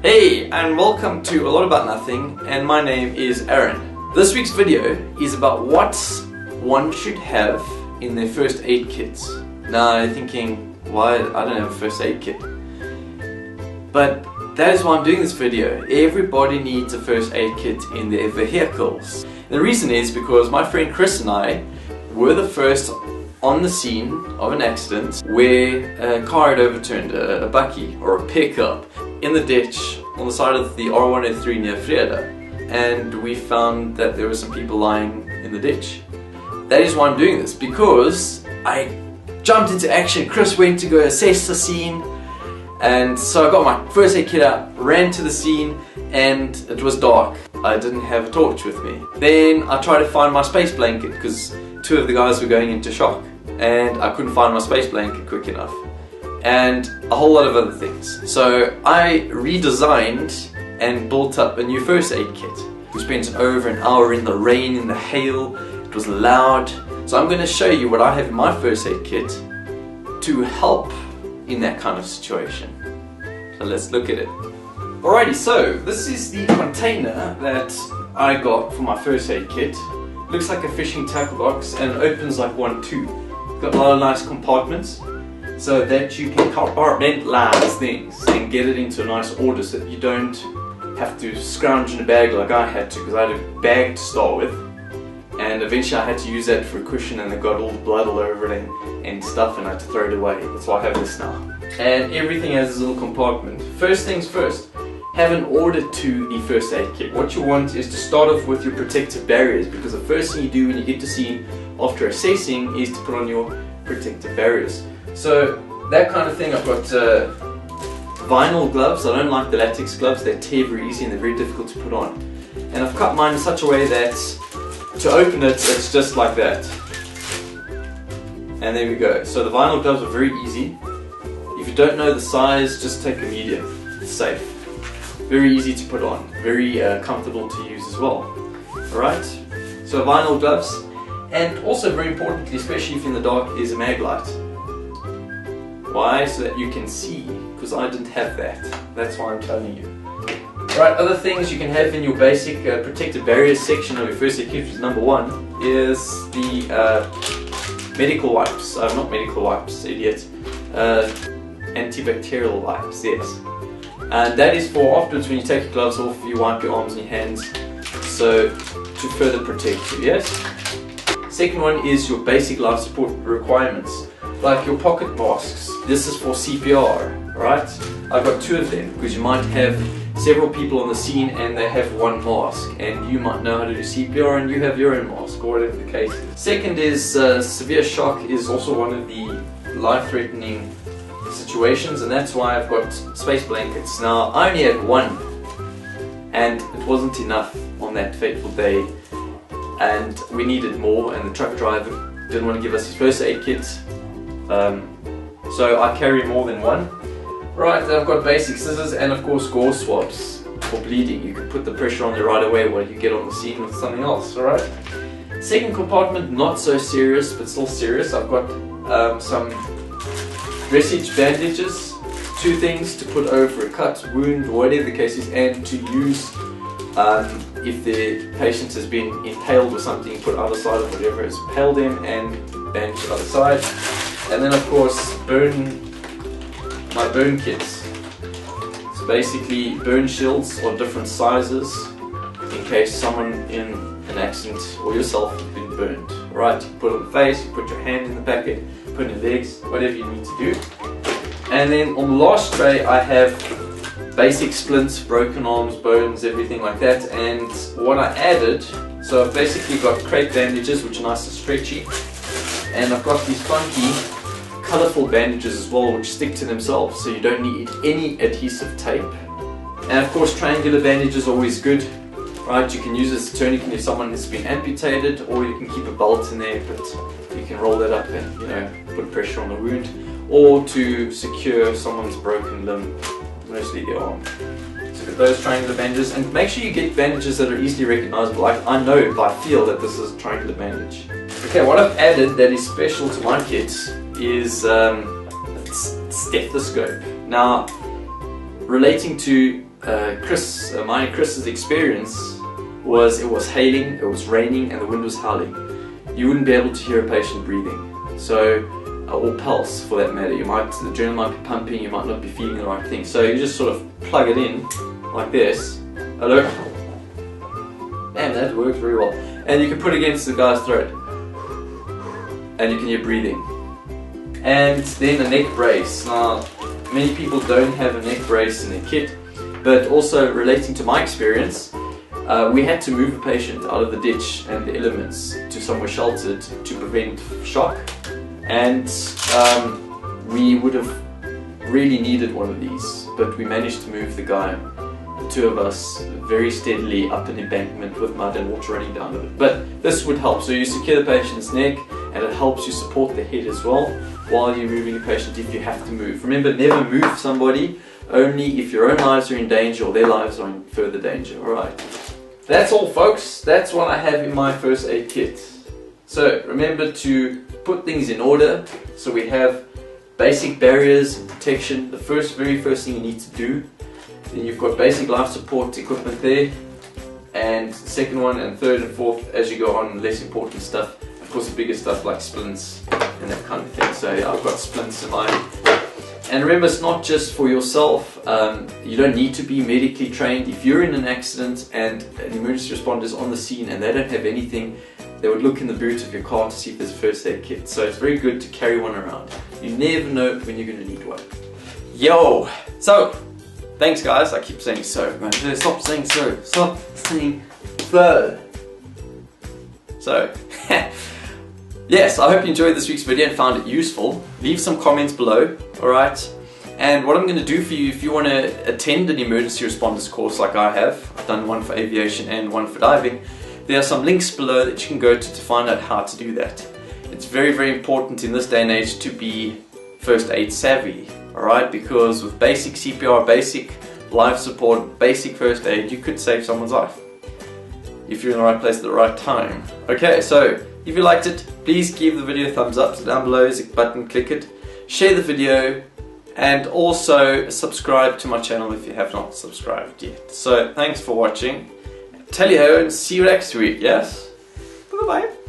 Hey, and welcome to A Lot About Nothing, and my name is Aaron. This week's video is about what one should have in their first aid kits. Now you're thinking, why I don't have a first aid kit? But that is why I'm doing this video. Everybody needs a first aid kit in their vehicles. The reason is because my friend Chris and I were the first on the scene of an accident where a car had overturned a bakkie or a pickup in the ditch on the side of the R103 near Vrede, and we found that there were some people lying in the ditch. That is why I'm doing this, because I jumped into action. Chris went to go assess the scene, and so I got my first aid kit out, ran to the scene, and it was dark. I didn't have a torch with me. Then I tried to find my space blanket because two of the guys were going into shock, and I couldn't find my space blanket quick enough, and a whole lot of other things. So I redesigned and built up a new first aid kit. We spent over an hour in the rain, in the hail, it was loud. So I'm going to show you what I have in my first aid kit to help in that kind of situation. So let's look at it. Alrighty, so this is the container that I got for my first aid kit. Looks like a fishing tackle box and opens like one too. Got a lot of nice compartments so that you can compartmentalize things and get it into a nice order so that you don't have to scrounge in a bag like I had to, because I had a bag to start with, and eventually I had to use that for a cushion and it got all the blood all over it and stuff, and I had to throw it away. That's why I have this now. And everything has this little compartment. First things first, have an order to the first aid kit. What you want is to start off with your protective barriers, because the first thing you do when you get to scene after assessing is to put on your protective barriers. So that kind of thing, I've got vinyl gloves. I don't like the latex gloves, they tear very easy and they're very difficult to put on. And I've cut mine in such a way that to open it, it's just like that. And there we go. So the vinyl gloves are very easy. If you don't know the size, just take a medium. It's safe. Very easy to put on. Very comfortable to use as well. Alright? So vinyl gloves. And also very importantly, especially if in the dark, is a mag light. Why? So that you can see. Because I didn't have that. That's why I'm telling you. Right, other things you can have in your basic protective barriers section of your first aid kit, which is number one, is the medical wipes. Not medical wipes, idiot. Antibacterial wipes, yes. And that is for afterwards when you take your gloves off, you wipe your arms and your hands, so to further protect you, yes? Second one is your basic life support requirements, like your pocket masks. This is for CPR, right? I've got two of them, because you might have several people on the scene and they have one mask, and you might know how to do CPR and you have your own mask, or whatever the case is. Second is severe shock is also one of the life-threatening situations, and that's why I've got space blankets. Now I only had one, and it wasn't enough on that fateful day, and we needed more, and the truck driver didn't want to give us his first aid kit, so I carry more than one. Right, I've got basic scissors and of course gauze swabs for bleeding. You can put the pressure on there right away while you get on the scene with something else, alright? Second compartment, not so serious but still serious. I've got some dressage bandages, two things to put over a cut, wound, whatever the case is, and to use if the patient has been impaled or something, put other side of whatever has impaled him and bandage the other side. And then of course my burn kits. So basically burn shields of different sizes in case someone in an accident or yourself have been burned. Right, you put it on the face, you put your hand in the packet, put in your legs, whatever you need to do. And then on the last tray I have basic splints, broken arms, bones, everything like that. And what I added, so I've basically got crepe bandages which are nice and stretchy, and I've got these funky colourful bandages as well, which stick to themselves, so you don't need any adhesive tape. And of course triangular bandages are always good, right? You can use this as a tourniquet if someone has been amputated, or you can keep a belt in there, but you can roll that up and, you know, put pressure on the wound, or to secure someone's broken limb, mostly the arm. So get those triangular bandages, and make sure you get bandages that are easily recognizable. I know by feel that this is a triangular bandage. Okay, what I've added that is special to my kit is stethoscope. Now, relating to mine and Chris's experience was it was hailing, it was raining, and the wind was howling. You wouldn't be able to hear a patient breathing. So, or pulse for that matter. The adrenaline might be pumping, you might not be feeling the right thing. So you just sort of plug it in like this. Hello? Man, that works very well. And you can put it against the guy's throat. And you can hear breathing. And then a neck brace. Now, many people don't have a neck brace in their kit, but also relating to my experience, we had to move a patient out of the ditch and the elements to somewhere sheltered to prevent shock. And we would have really needed one of these, but we managed to move the guy, the two of us, very steadily up an embankment with mud and water running down it. But this would help. So you secure the patient's neck, and it helps you support the head as well while you're moving a patient if you have to move. Remember, never move somebody, only if your own lives are in danger or their lives are in further danger. Alright. That's all, folks. That's what I have in my first aid kit. So remember to put things in order. So we have basic barriers and protection, the very first thing you need to do. Then you've got basic life support equipment there, and second one and third and fourth as you go on, less important stuff. Of course, the bigger stuff like splints and that kind of thing. So yeah, I've got splints in mine. And remember, it's not just for yourself. You don't need to be medically trained. If you're in an accident and an emergency responder is on the scene and they don't have anything, they would look in the boot of your car to see if there's a first aid kit. So it's very good to carry one around. You never know when you're going to need one. Yo! So, thanks guys. I keep saying so. Man. Stop saying so. Stop saying so. So, yes, I hope you enjoyed this week's video and found it useful. Leave some comments below, alright? And what I'm going to do for you, if you want to attend an emergency responders course like I have, I've done one for aviation and one for diving, there are some links below that you can go to find out how to do that. It's very, very important in this day and age to be first aid savvy, alright? Because with basic CPR, basic life support, basic first aid, you could save someone's life if you're in the right place at the right time. Okay, so if you liked it, please give the video a thumbs up. So down below is a button, click it, share the video, and also subscribe to my channel if you have not subscribed yet. So thanks for watching. Tally ho and see you next week, yes? Bye bye.